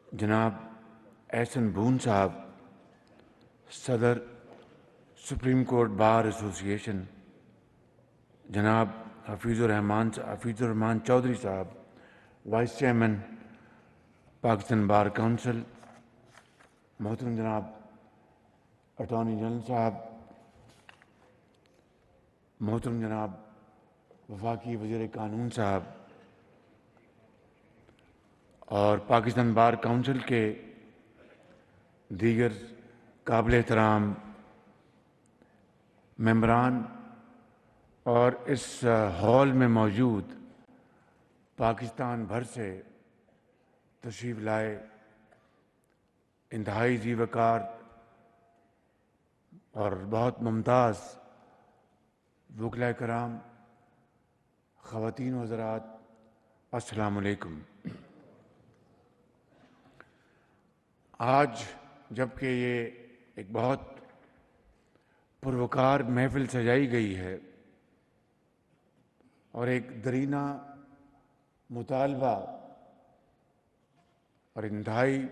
جناب احسن بون صاحب، صدر سپریم کورٹ بار ایسوسی ایشن، جناب حفیظ الرحمان چودھری صاحب، vice chairman Pakistan bar council, محترم جناب اٹارنی جنرل صاحب، محترم جناب وفاقی وزیر قانون صاحب اور پاکستان بار کونسل کے دیگر قابل احترام ممبران اور اس ہال میں موجود پاکستان بھر سے تشریف لائے انتہائی ذی وقار اور بہت ممتاز وکلاء کرام، خواتین و حضرات، السلام علیکم۔ آج جبکہ یہ ایک بہت پروکار محفل سجائی گئی ہے اور ایک درینہ مطالبہ اور انتہائی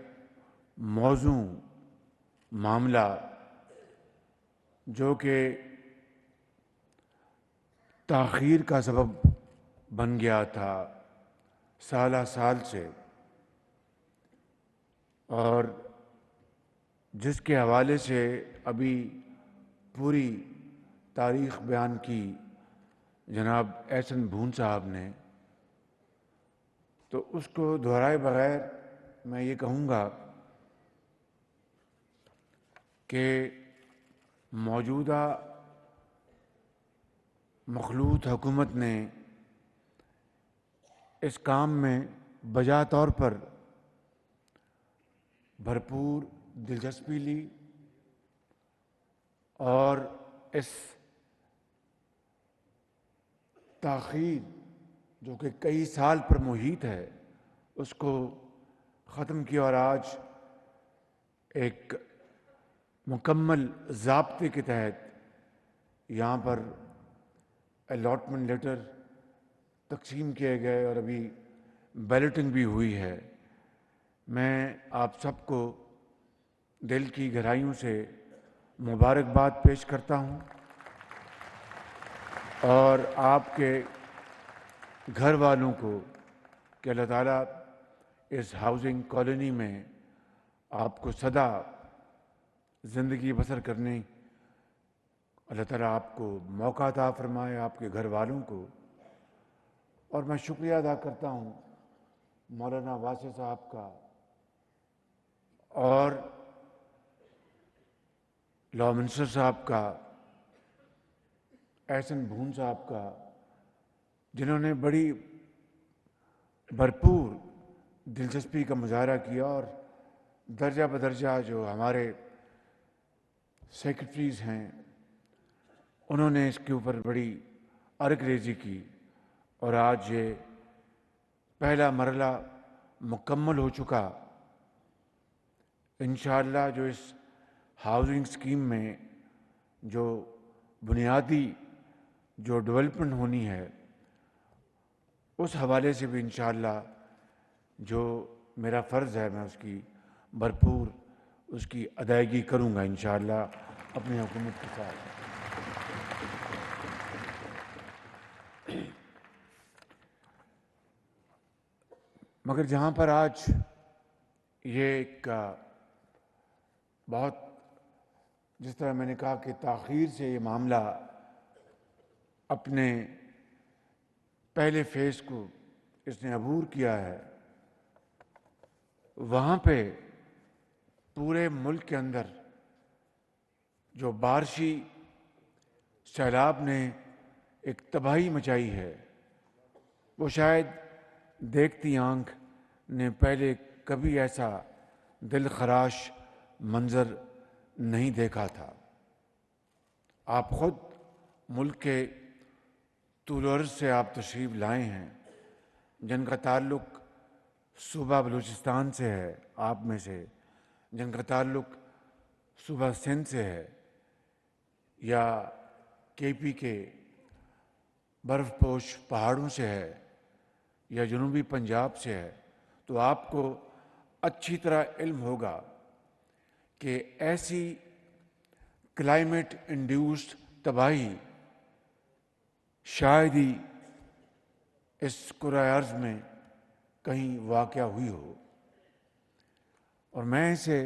موزوں معاملہ جو کہ تاخیر کا سبب بن گیا تھا سالہ سال سے، اور جس کے حوالے سے ابھی پوری تاریخ بیان کی جناب احسن بون صاحب نے، تو اس کو دہرائے بغیر میں یہ کہوں گا کہ موجودہ مخلوط حکومت نے اس کام میں بجا طور پر بھرپور دلچسپی لی اور اس تاخیر جو کہ کئی سال پر محیط ہے اس کو ختم کیا، اور آج ایک مکمل ضابطے کے تحت یہاں پر الاٹمنٹ لیٹر تقسیم کیے گئے اور ابھی بیلٹنگ بھی ہوئی ہے۔ میں آپ سب کو دل کی گہرائیوں سے مبارکباد پیش کرتا ہوں اور آپ کے گھر والوں کو کہ اللہ تعالیٰ اس ہاؤسنگ کالونی میں آپ کو سدا زندگی بسر کرنے اللہ تعالیٰ آپ کو موقع عطا فرمائے، آپ کے گھر والوں کو۔ اور میں شکریہ ادا کرتا ہوں مولانا واسع صاحب کا اور لاء منسٹر صاحب کا، احسن بون صاحب کا، جنہوں نے بڑی بھرپور دلچسپی کا مظاہرہ کیا اور درجہ بدرجہ جو ہمارے سیکرٹریز ہیں انہوں نے اس کے اوپر بڑی ارک ریزی کی، اور آج یہ پہلا مرحلہ مکمل ہو چکا۔ انشاءاللہ جو اس ہاؤسنگ سکیم میں جو بنیادی جو ڈیولپمنٹ ہونی ہے اس حوالے سے بھی انشاءاللہ جو میرا فرض ہے میں اس کی بھرپور اس کی ادائیگی کروں گا انشاءاللہ اپنی حکومت کے ساتھ۔ مگر جہاں پر آج یہ ایک بہت، جس طرح میں نے کہا کہ تاخیر سے یہ معاملہ اپنے پہلے فیز کو اس نے عبور کیا ہے، وہاں پہ پورے ملک کے اندر جو بارشی سیلاب نے ایک تباہی مچائی ہے وہ شاید دیکھتی آنکھ نے پہلے کبھی ایسا دل خراش منظر نہیں دیکھا تھا۔ آپ خود ملک کے طول و عرض سے آپ تشریف لائے ہیں، جن کا تعلق صوبہ بلوچستان سے ہے، آپ میں سے جن کا تعلق صوبہ سندھ سے ہے یا کے پی کے برف پوش پہاڑوں سے ہے یا جنوبی پنجاب سے ہے، تو آپ کو اچھی طرح علم ہوگا کہ ایسی کلائمیٹ انڈیوسڈ تباہی شاید ہی اس کرۂ ارض میں کہیں واقع ہوئی ہو، اور میں اسے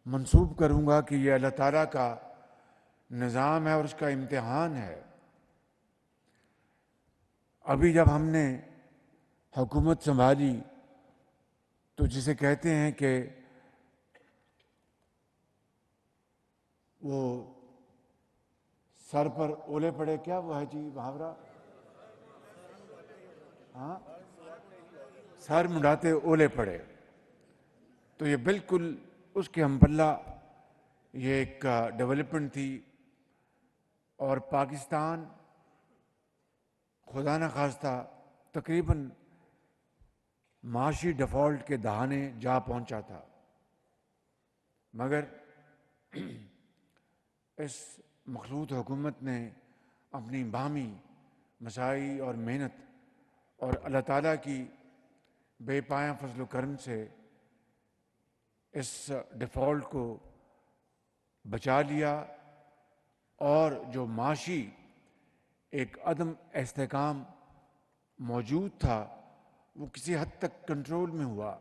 منسوب کروں گا کہ یہ اللہ تعالیٰ کا نظام ہے اور اس کا امتحان ہے۔ ابھی جب ہم نے حکومت سنبھالی تو جسے کہتے ہیں کہ وہ سر پر اولے پڑے، کیا وہ ہے جی محاورہ؟ ہاں، سر منڈاتے اولے پڑے، تو یہ بالکل اس کے ہم پلہ یہ ایک ڈیولپمنٹ تھی، اور پاکستان خدا نخواستہ تقریباً معاشی ڈیفالٹ کے دہانے جا پہنچا تھا، مگر اس مخلوط حکومت نے اپنی باہمی مساعی اور محنت اور اللہ تعالیٰ کی بے پایاں فضل و کرم سے اس ڈیفالٹ کو بچا لیا، اور جو معاشی ایک عدم استحکام موجود تھا وہ کسی حد تک کنٹرول میں ہوا،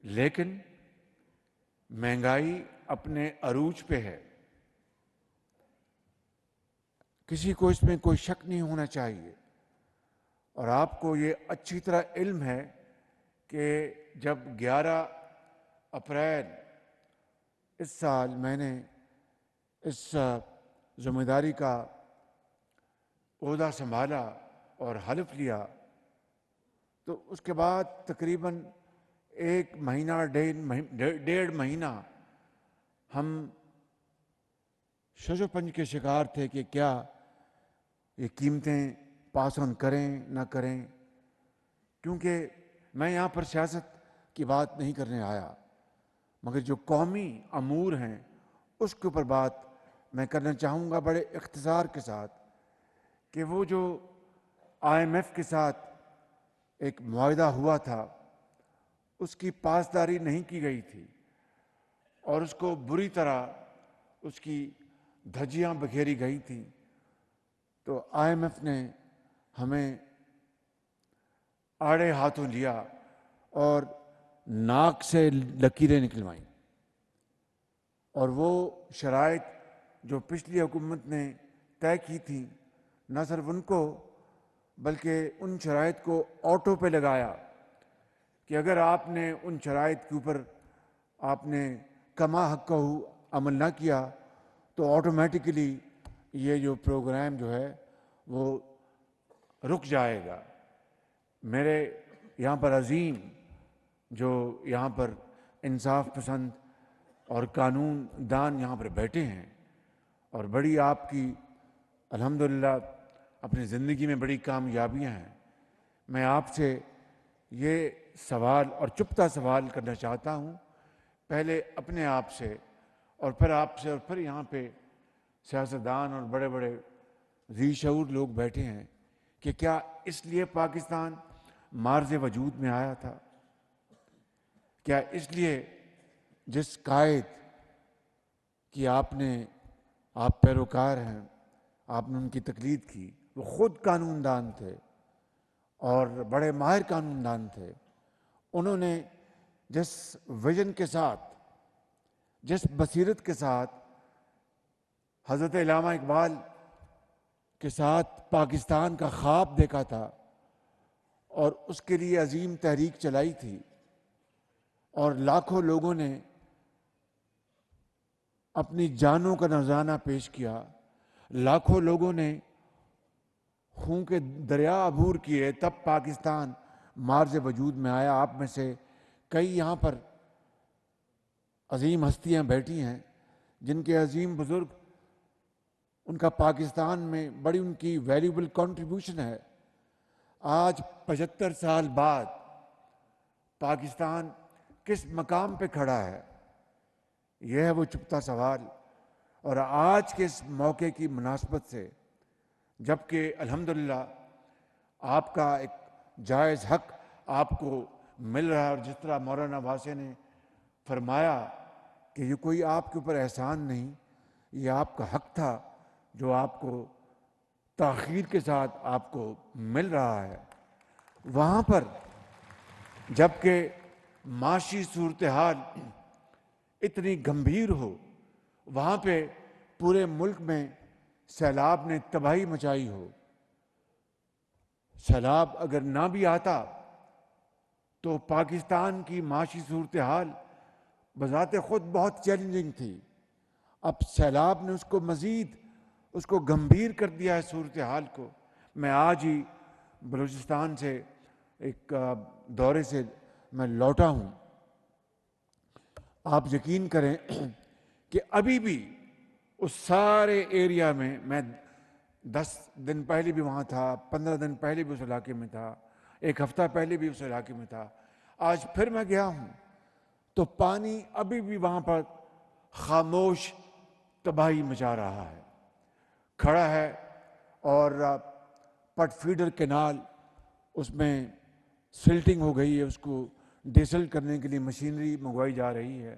لیکن مہنگائی اپنے عروج پہ ہے۔ کسی کو اس میں کوئی شک نہیں ہونا چاہیے، اور آپ کو یہ اچھی طرح علم ہے کہ جب 11 اپریل اس سال میں نے اس ذمہ داری کا عہدہ سنبھالا اور حلف لیا، تو اس کے بعد تقریباً 1 مہینہ 1.5 مہینہ ہم شش و پنج کے شکار تھے کہ کیا یہ قیمتیں پاس آن کریں نہ کریں، کیونکہ میں یہاں پر سیاست کی بات نہیں کرنے آیا، مگر جو قومی امور ہیں اس کے اوپر بات میں کرنا چاہوں گا بڑے اختصار کے ساتھ، کہ وہ جو IMF کے ساتھ ایک معاہدہ ہوا تھا اس کی پاسداری نہیں کی گئی تھی، اور اس کو بری طرح اس کی دھجیاں بکھیری گئی تھیں، تو IMF نے ہمیں آڑے ہاتھوں لیا اور ناک سے لکیریں نکلوائیں، اور وہ شرائط جو پچھلی حکومت نے طے کی تھی نہ صرف ان کو بلکہ ان شرائط کو آٹو پہ لگایا کہ اگر آپ نے ان شرائط کے اوپر آپ نے کما حقہ عمل نہ کیا تو آٹومیٹیکلی یہ جو پروگرام جو ہے وہ رک جائے گا۔ میرے یہاں پر عظیم جو یہاں پر انصاف پسند اور قانون دان یہاں پر بیٹھے ہیں، اور بڑی آپ کی الحمدللہ اپنی زندگی میں بڑی کامیابیاں ہیں، میں آپ سے یہ سوال اور چپتا سوال کرنا چاہتا ہوں، پہلے اپنے آپ سے اور پھر آپ سے، اور پھر یہاں پہ سیاستدان اور بڑے بڑے ذی شعور لوگ بیٹھے ہیں، کہ کیا اس لیے پاکستان مارز وجود میں آیا تھا؟ کیا اس لیے جس قائد کی آپ پیروکار ہیں، آپ نے ان کی تقلید کی، وہ خود قانون دان تھے اور بڑے ماہر قانون دان تھے، انہوں نے جس ویژن کے ساتھ، جس بصیرت کے ساتھ حضرت علامہ اقبال کے ساتھ پاکستان کا خواب دیکھا تھا اور اس کے لیے عظیم تحریک چلائی تھی، اور لاکھوں لوگوں نے اپنی جانوں کا نذرانہ پیش کیا، لاکھوں لوگوں نے خون کے دریا عبور کیے، تب پاکستان مارز وجود میں آیا۔ آپ میں سے کئی یہاں پر عظیم ہستیاں بیٹھی ہیں جن کے عظیم بزرگ، ان کا پاکستان میں بڑی ان کی ویلیوبل کنٹریبیوشن ہے۔ آج 75 سال بعد پاکستان کس مقام پہ کھڑا ہے، یہ ہے وہ چپتا سوال۔ اور آج کے اس موقع کی مناسبت سے، جبکہ الحمدللہ آپ کا ایک جائز حق آپ کو مل رہا ہے، اور جس طرح مولانا واسع نے فرمایا کہ یہ کوئی آپ کے اوپر احسان نہیں، یہ آپ کا حق تھا جو آپ کو تاخیر کے ساتھ آپ کو مل رہا ہے۔ وہاں پر جبکہ معاشی صورتحال اتنی گمبھیر ہو، وہاں پہ پورے ملک میں سیلاب نے تباہی مچائی ہو، سیلاب اگر نہ بھی آتا تو پاکستان کی معاشی صورتحال بذات خود بہت چیلنجنگ تھی، اب سیلاب نے اس کو گمبھیر کر دیا ہے صورتحال کو۔ میں آج ہی بلوچستان سے ایک دورے سے میں لوٹا ہوں، آپ یقین کریں کہ ابھی بھی اس سارے ایریا میں 10 دن پہلے بھی وہاں تھا، 15 دن پہلے بھی اس علاقے میں تھا، ایک ہفتہ پہلے بھی اس علاقے میں تھا، آج پھر میں گیا ہوں تو پانی ابھی بھی وہاں پر خاموش تباہی مچا رہا ہے، کھڑا ہے، اور پٹ فیڈر کینال اس میں سلٹنگ ہو گئی ہے، اس کو ڈیسلٹ کرنے کے لیے مشینری منگوائی جا رہی ہے۔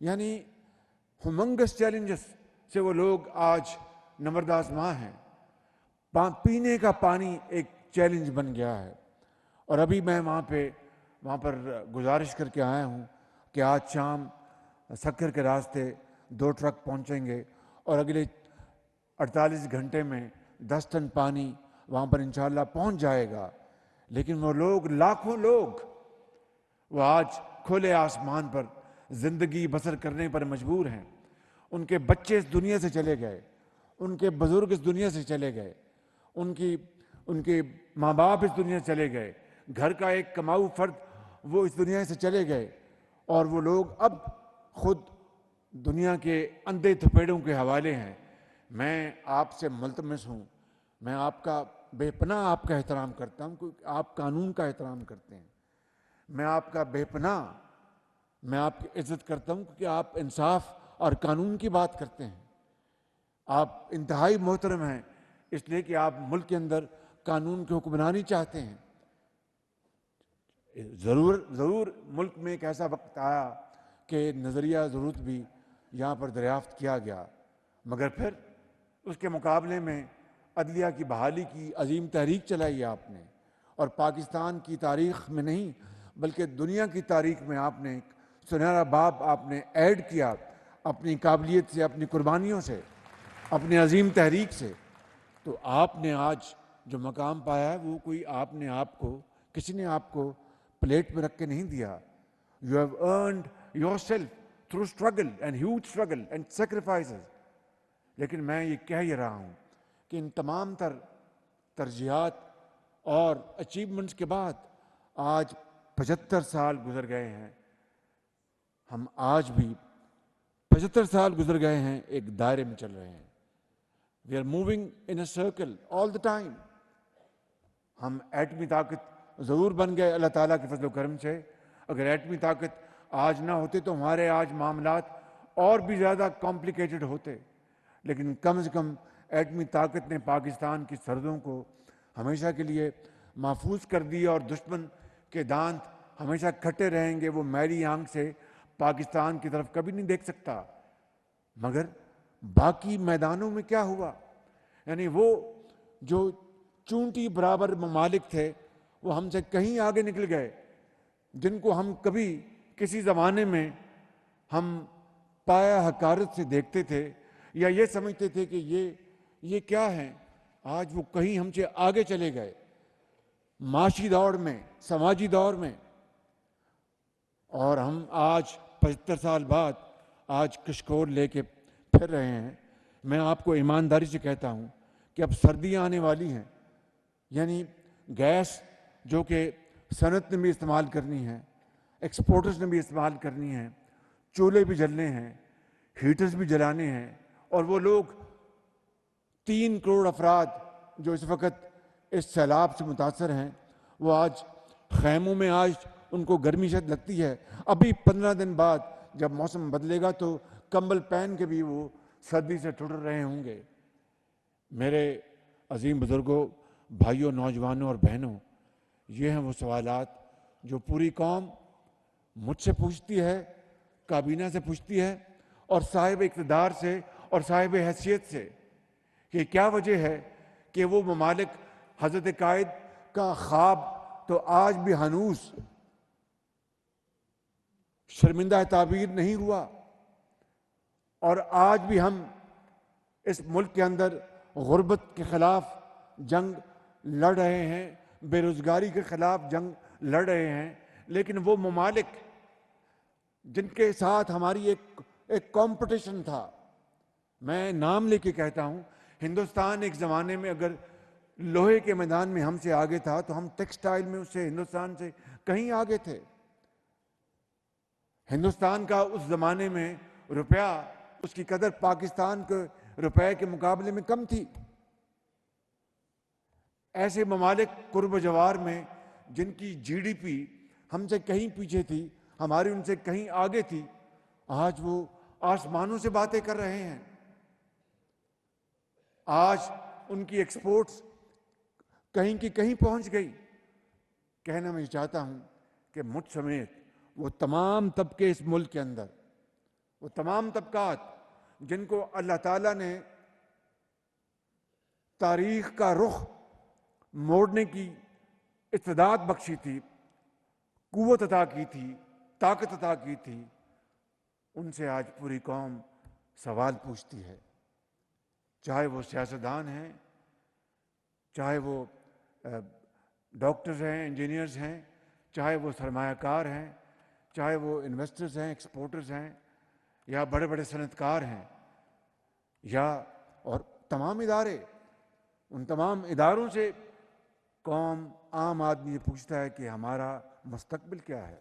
یعنی ہیومنگس چیلنجز سے وہ لوگ آج نمرداز ہیں، پینے کا پانی ایک چیلنج بن گیا ہے۔ اور ابھی میں وہاں پر گزارش کر کے آیا ہوں کہ آج شام سکر کے راستے 2 ٹرک پہنچیں گے، اور اگلے 48 گھنٹے میں 10 ٹن پانی وہاں پر انشاءاللہ پہنچ جائے گا۔ لیکن وہ لوگ، لاکھوں لوگ، وہ آج کھلے آسمان پر زندگی بسر کرنے پر مجبور ہیں۔ ان کے بچے اس دنیا سے چلے گئے، ان کے بزرگ اس دنیا سے چلے گئے، ان کے ماں باپ اس دنیا سے چلے گئے، گھر کا ایک کماؤ فرد وہ اس دنیا سے چلے گئے، اور وہ لوگ اب خود دنیا کے اندھے تھپیڑوں کے حوالے ہیں۔ میں آپ سے ملتمس ہوں، میں آپ کا بے پناہ آپ کا احترام کرتا ہوں کیونکہ آپ قانون کا احترام کرتے ہیں، میں آپ کا بے پناہ، میں آپ کی عزت کرتا ہوں کیونکہ آپ انصاف اور قانون کی بات کرتے ہیں، آپ انتہائی محترم ہیں اس لیے کہ آپ ملک کے اندر قانون کی حکمرانی چاہتے ہیں۔ ضرور ملک میں ایک ایسا وقت آیا کہ نظریہ ضرورت بھی یہاں پر دریافت کیا گیا، مگر پھر اس کے مقابلے میں عدلیہ کی بحالی کی عظیم تحریک چلائی آپ نے، اور پاکستان کی تاریخ میں نہیں بلکہ دنیا کی تاریخ میں آپ نے ایک سنہرا باب آپ نے ایڈ کیا اپنی قابلیت سے، اپنی قربانیوں سے، اپنی عظیم تحریک سے۔ تو آپ نے آج جو مقام پایا ہے وہ کوئی کسی نے آپ کو پلیٹ میں رکھ کے نہیں دیا۔ You have earned yourself through struggle and huge struggle and sacrifices۔ لیکن میں یہ کہہ ہی رہا ہوں کہ ان تمام ترجیحات اور اچیومنٹس کے بعد آج 75 سال گزر گئے ہیں، ہم آج بھی 75 سال گزر گئے ہیں، ایک دائرے میں چل رہے ہیں۔ We are moving in a circle all the time۔ ہم ایٹمی طاقت ضرور بن گئے اللہ تعالیٰ کے فضل و کرم سے، اگر ایٹمی طاقت آج نہ ہوتے تو ہمارے آج معاملات اور بھی زیادہ کمپلیکیٹڈ ہوتے، لیکن کم از کم ایٹمی طاقت نے پاکستان کی سرحدوں کو ہمیشہ کے لیے محفوظ کر دیا، اور دشمن کے دانت ہمیشہ کھٹے رہیں گے، وہ میلی آنکھ سے پاکستان کی طرف کبھی نہیں دیکھ سکتا۔ مگر باقی میدانوں میں کیا ہوا؟ یعنی وہ جو چونٹی برابر ممالک تھے وہ ہم سے کہیں آگے نکل گئے، جن کو ہم کبھی کسی زمانے میں ہم پایا حقارت سے دیکھتے تھے یا یہ سمجھتے تھے کہ یہ کیا ہیں، آج وہ کہیں ہم سے آگے چلے گئے معاشی دور میں، سماجی دور میں، اور ہم آج 75 سال بعد آج کشکول لے کے پھر رہے ہیں۔ میں آپ کو ایمانداری سے کہتا ہوں کہ اب سردیاں آنے والی ہیں، یعنی گیس جو کہ صنعت نے بھی استعمال کرنی ہے، ایکسپورٹرز نے بھی استعمال کرنی ہے، چولہے بھی جلنے ہیں، ہیٹرز بھی جلانے ہیں، اور وہ لوگ 3 کروڑ افراد جو اس وقت اس سیلاب سے متاثر ہیں، وہ آج خیموں میں آج ان کو گرمی شد لگتی ہے۔ ابھی 15 دن بعد جب موسم بدلے گا تو کمبل پہن کے بھی وہ سردی سے ٹھٹر رہے ہوں گے۔ میرے عظیم بزرگوں، بھائیوں، نوجوانوں اور بہنوں، یہ ہیں وہ سوالات جو پوری قوم مجھ سے پوچھتی ہے، کابینہ سے پوچھتی ہے اور صاحب اقتدار سے اور صاحب حیثیت سے کہ کیا وجہ ہے کہ وہ ممالک حضرت قائد کا خواب تو آج بھی ہنوز شرمندہ تعبیر نہیں ہوا، اور آج بھی ہم اس ملک کے اندر غربت کے خلاف جنگ لڑ رہے ہیں، بے روزگاری کے خلاف جنگ لڑ رہے ہیں، لیکن وہ ممالک جن کے ساتھ ہماری ایک کمپٹیشن تھا، میں نام لے کے کہتا ہوں، ہندوستان ایک زمانے میں اگر لوہے کے میدان میں ہم سے آگے تھا تو ہم ٹیکسٹائل میں اس سے ہندوستان سے کہیں آگے تھے۔ ہندوستان کا اس زمانے میں روپیہ، اس کی قدر پاکستان کے روپے کے مقابلے میں کم تھی۔ ایسے ممالک قرب و جوار میں جن کی جی ڈی پی ہم سے کہیں پیچھے تھی، ہماری ان سے کہیں آگے تھی، آج وہ آسمانوں سے باتیں کر رہے ہیں۔ آج ان کی ایکسپورٹس کہیں کی کہیں پہنچ گئی۔ کہنا میں چاہتا ہوں کہ مجھ سمیت وہ تمام طبقے اس ملک کے اندر، وہ تمام طبقات جن کو اللہ تعالیٰ نے تاریخ کا رخ موڑنے کی استعداد بخشی تھی، قوت عطا کی تھی، طاقت عطا کی تھی، ان سے آج پوری قوم سوال پوچھتی ہے، چاہے وہ سیاستدان ہیں، چاہے وہ ڈاکٹرز ہیں، انجینئرز ہیں، چاہے وہ سرمایہ کار ہیں، چاہے وہ انویسٹرز ہیں، ایکسپورٹرز ہیں، یا بڑے بڑے صنعت کار ہیں، یا اور تمام ادارے، ان تمام اداروں سے قوم، عام آدمی یہ پوچھتا ہے کہ ہمارا مستقبل کیا ہے۔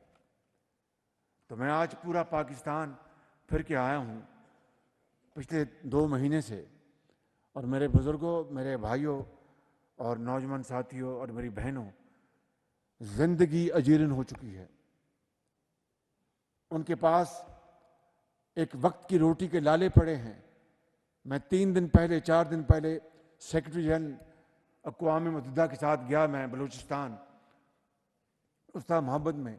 تو میں آج پورا پاکستان پھر کے آیا ہوں پچھلے 2 مہینے سے، اور میرے بزرگوں، میرے بھائیوں اور نوجوان ساتھیوں اور میری بہنوں، زندگی اجیرن ہو چکی ہے۔ ان کے پاس ایک وقت کی روٹی کے لالے پڑے ہیں۔ میں 3 دن پہلے، 4 دن پہلے سیکرٹری جنرل اقوام متحدہ کے ساتھ گیا، میں بلوچستان، استاد محمد میں،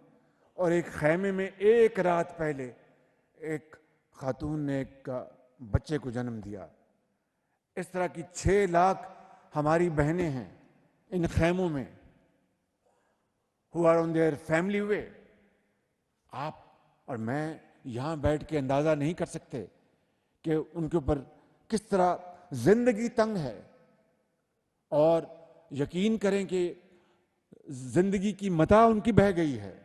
اور ایک خیمے میں ایک رات پہلے ایک خاتون نے ایک بچے کو جنم دیا۔ اس طرح کی 6 لاکھ ہماری بہنیں ہیں ان خیموں میں، who are on their family way۔ آپ اور میں یہاں بیٹھ کے اندازہ نہیں کر سکتے کہ ان کے اوپر کس طرح زندگی تنگ ہے، اور یقین کریں کہ زندگی کی متاع ان کی بہہ گئی ہے۔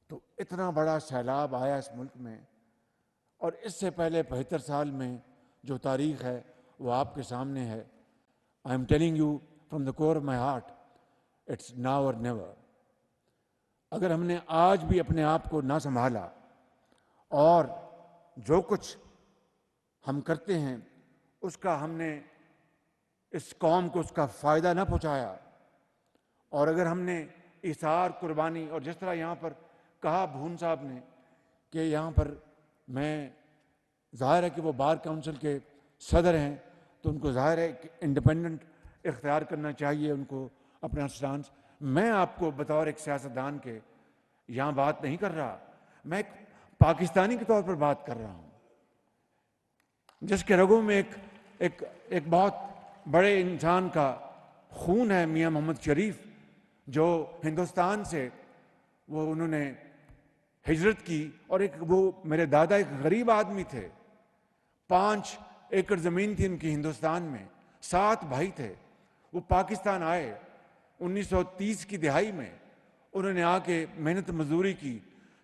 تو اتنا بڑا سیلاب آیا اس ملک میں، اور اس سے پہلے 75 سال میں جو تاریخ ہے وہ آپ کے سامنے ہے۔ I am telling you from the core of my heart, it's now or never۔ اگر ہم نے آج بھی اپنے آپ کو نہ سنبھالا اور جو کچھ ہم کرتے ہیں اس کا ہم نے اس قوم کو اس کا فائدہ نہ پہنچایا، اور اگر ہم نے ایثار، قربانی، اور جس طرح یہاں پر کہا بھون صاحب نے کہ یہاں پر میں، ظاہر ہے کہ وہ بار کونسل کے صدر ہیں تو ان کو ظاہر ہے کہ انڈیپینڈنٹ اختیار کرنا چاہیے ان کو اپنا سٹانس۔ میں آپ کو بطور ایک سیاستدان کے یہاں بات نہیں کر رہا، میں ایک پاکستانی کے طور پر بات کر رہا ہوں جس کے رگوں میں ایک بہت بڑے انسان کا خون ہے، میاں محمد شریف، جو ہندوستان سے انہوں نے ہجرت کی، اور وہ میرے دادا ایک غریب آدمی تھے، 5 ایکڑ زمین تھی ان کی ہندوستان میں، 7 بھائی تھے، وہ پاکستان آئے 1930 کی دہائی میں، انہوں نے آ کے محنت مزدوری کی،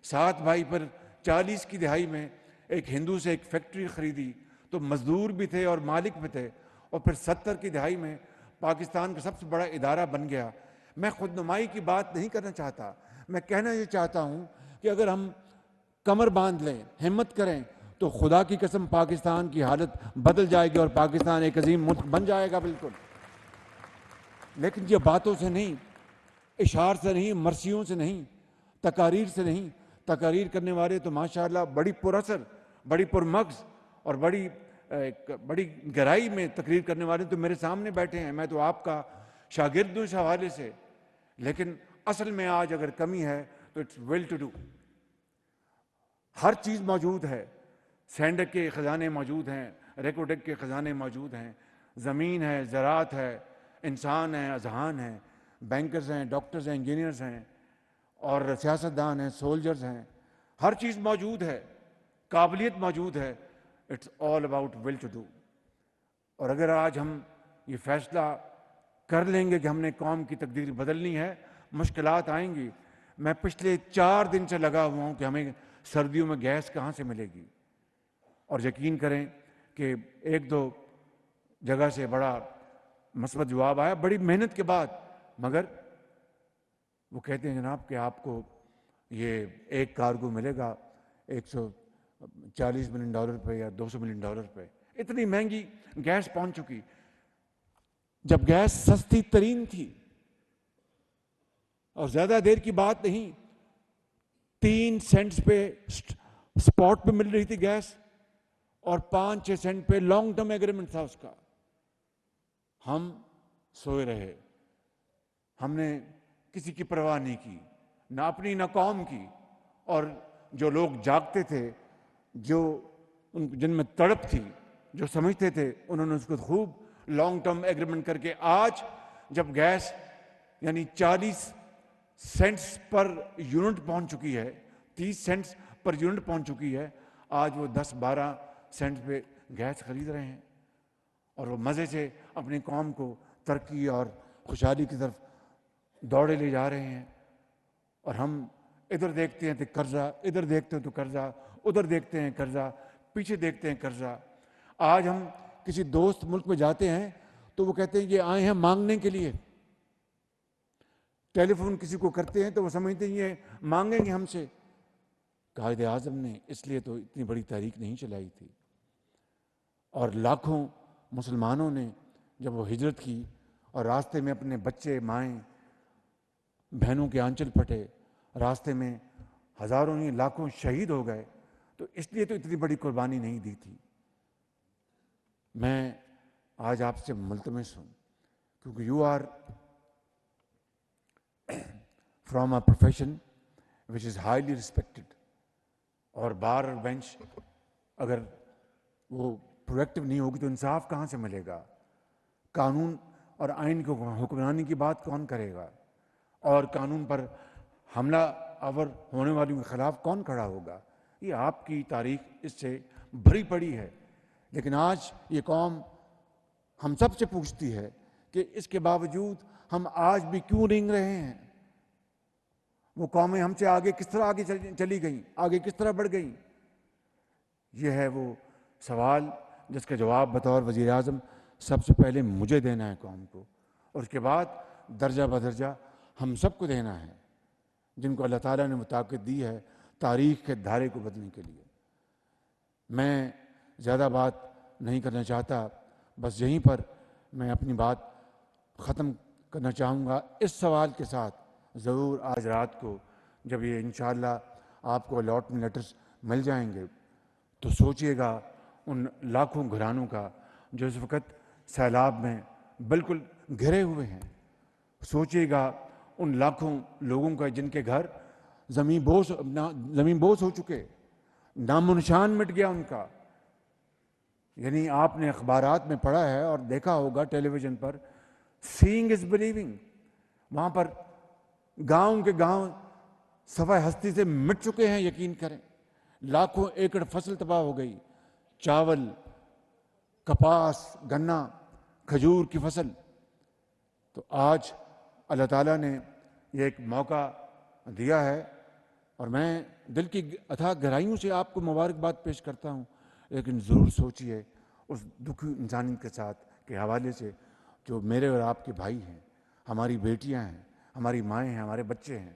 7 بھائی پر 40 کی دہائی میں ایک ہندو سے ایک فیکٹری خریدی، تو مزدور بھی تھے اور مالک بھی تھے، اور پھر 70 کی دہائی میں پاکستان کا سب سے بڑا ادارہ بن گیا۔ میں خود نمائی کی بات نہیں کرنا چاہتا، میں کہنا یہ چاہتا ہوں کہ اگر ہم کمر باندھ لیں، ہمت کریں، تو خدا کی قسم پاکستان کی حالت بدل جائے گی اور پاکستان ایک عظیم ملک بن جائے گا بالکل۔ لیکن یہ باتوں سے نہیں، اشعار سے نہیں، مرثیوں سے نہیں، تقاریر سے نہیں۔ تقاریر کرنے والے تو ماشاءاللہ بڑی پر اثر، بڑی پرمغز اور بڑی گہرائی میں تقریر کرنے والے تو میرے سامنے بیٹھے ہیں، میں تو آپ کا شاگرد ہوں اس حوالے سے، لیکن اصل میں آج اگر کمی ہے تو اٹس ول ٹو ڈو. ہر چیز موجود ہے. سینڈک کے خزانے موجود ہیں, ریکوڈک کے خزانے موجود ہیں, زمین ہے, زراعت ہے, انسان ہیں, اذہان ہیں, بینکرز ہیں, ڈاکٹرز ہیں, انجینئرز ہیں, اور سیاستدان ہیں, سولجرز ہیں. ہر چیز موجود ہے, قابلیت موجود ہے. It's all about will to do. اور اگر آج ہم یہ فیصلہ کر لیں گے کہ ہم نے قوم کی تقدیر بدلنی ہے, مشکلات آئیں گی. میں پچھلے 4 دن سے لگا ہوا ہوں کہ ہمیں سردیوں میں گیس کہاں سے ملے گی, اور یقین کریں کہ 1-2 جگہ سے بڑا مثبت جواب آیا بڑی محنت کے بعد, مگر وہ کہتے ہیں جناب کہ آپ کو یہ ایک کارگو ملے گا $140 ملین پہ یا $200 ملین پہ. اتنی مہنگی گیس پہنچ چکی, جب گیس سستی ترین تھی, اور زیادہ دیر کی بات نہیں, 3 سینٹس پہ سپاٹ پہ مل رہی تھی گیس, اور 5-6 سینٹ پہ لانگ ٹرم ایگریمنٹ تھا اس کا. ہم سوئے رہے, ہم نے کسی کی پرواہ نہیں کی, نہ اپنی نہ قوم کی. اور جو لوگ جاگتے تھے, جو جن میں تڑپ تھی, جو سمجھتے تھے, انہوں نے اس کو خوب لانگ ٹرم ایگریمنٹ کر کے آج جب گیس یعنی 40 سینٹس پر یونٹ پہنچ چکی ہے, 30 سینٹس پر یونٹ پہنچ چکی ہے, آج وہ 10-12 سینٹس پہ گیس خرید رہے ہیں, اور وہ مزے سے اپنی قوم کو ترقی اور خوشحالی کی طرف دوڑے لے جا رہے ہیں. اور ہم ادھر دیکھتے ہیں تو قرضہ, ادھر دیکھتے ہیں تو قرضہ, ادھر دیکھتے ہیں قرضہ, پیچھے دیکھتے ہیں قرضہ. آج ہم کسی دوست ملک میں جاتے ہیں تو وہ کہتے ہیں یہ آئے ہیں مانگنے کے لیے. ٹیلی فون کسی کو کرتے ہیں تو وہ سمجھتے ہیں یہ مانگیں گے ہم سے. قائد اعظم نے اس لیے تو اتنی بڑی تحریک نہیں چلائی تھی, اور لاکھوں مسلمانوں نے جب وہ ہجرت کی اور راستے میں اپنے بچے, مائیں, بہنوں کے آنچل پھٹے, راستے میں ہزاروں نہیں لاکھوں شہید ہو گئے, تو اس لیے تو اتنی بڑی قربانی نہیں دی تھی. میں آج آپ سے ملتمس ہوں کیونکہ you are from a profession which is highly respected, اور بار اور بینچ اگر وہ پرویکٹیو نہیں ہوگی تو انصاف کہاں سے ملے گا؟ قانون اور آئین کو حکمرانی کی بات کون کرے گا؟ اور قانون پر حملہ آور ہونے والوں کے خلاف کون کھڑا ہوگا؟ یہ آپ کی تاریخ اس سے بھری پڑی ہے. لیکن آج یہ قوم ہم سب سے پوچھتی ہے کہ اس کے باوجود ہم آج بھی کیوں رنگ رہے ہیں؟ وہ قومیں ہم سے آگے کس طرح آگے چلی گئیں, آگے کس طرح بڑھ گئیں؟ یہ ہے وہ سوال جس کا جواب بطور وزیر اعظم سب سے پہلے مجھے دینا ہے قوم کو, اور اس کے بعد درجہ بدرجہ ہم سب کو دینا ہے جن کو اللہ تعالیٰ نے وہ طاقت دی ہے تاریخ کے دھارے کو بدلنے کے لیے. میں زیادہ بات نہیں کرنا چاہتا, بس یہیں پر میں اپنی بات ختم کرنا چاہوں گا اس سوال کے ساتھ. ضرور آج رات کو جب یہ انشاءاللہ آپ کو الاٹمنٹ لیٹرز مل جائیں گے تو سوچئے گا ان لاکھوں گھرانوں کا جو اس وقت سیلاب میں بالکل گھرے ہوئے ہیں. سوچئے گا ان لاکھوں لوگوں کا جن کے گھر زمین بوس ہو چکے, نام و نشان مٹ گیا ان کا. یعنی آپ نے اخبارات میں پڑھا ہے اور دیکھا ہوگا ٹیلی vision per, saying is believing. وہاں پر گاؤں کے گاؤں صفحہ ہستی سے مٹ چکے ہیں, یقین کریں. لاکھوں ایکڑ فصل تباہ ہو گئی, چاول, کپاس, گنا, کھجور کی فصل. تو آج اللہ تعالیٰ نے یہ ایک موقع دیا ہے, اور میں دل کی اتھاہ گہرائیوں سے آپ کو مبارکباد پیش کرتا ہوں. لیکن ضرور سوچئے اس دکھی انسانیت کے ساتھ کے حوالے سے جو میرے اور آپ کے بھائی ہیں, ہماری بیٹیاں ہیں, ہماری مائیں ہیں, ہمارے بچے ہیں.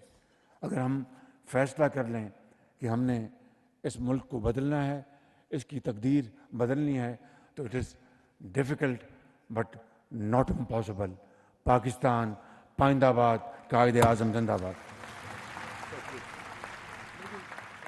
اگر ہم فیصلہ کر لیں کہ ہم نے اس ملک کو بدلنا ہے, اس کی تقدیر بدلنی ہے, تو it is difficult but not impossible. Pakistan پائندہ باد, قائد اعظم زندہ باد.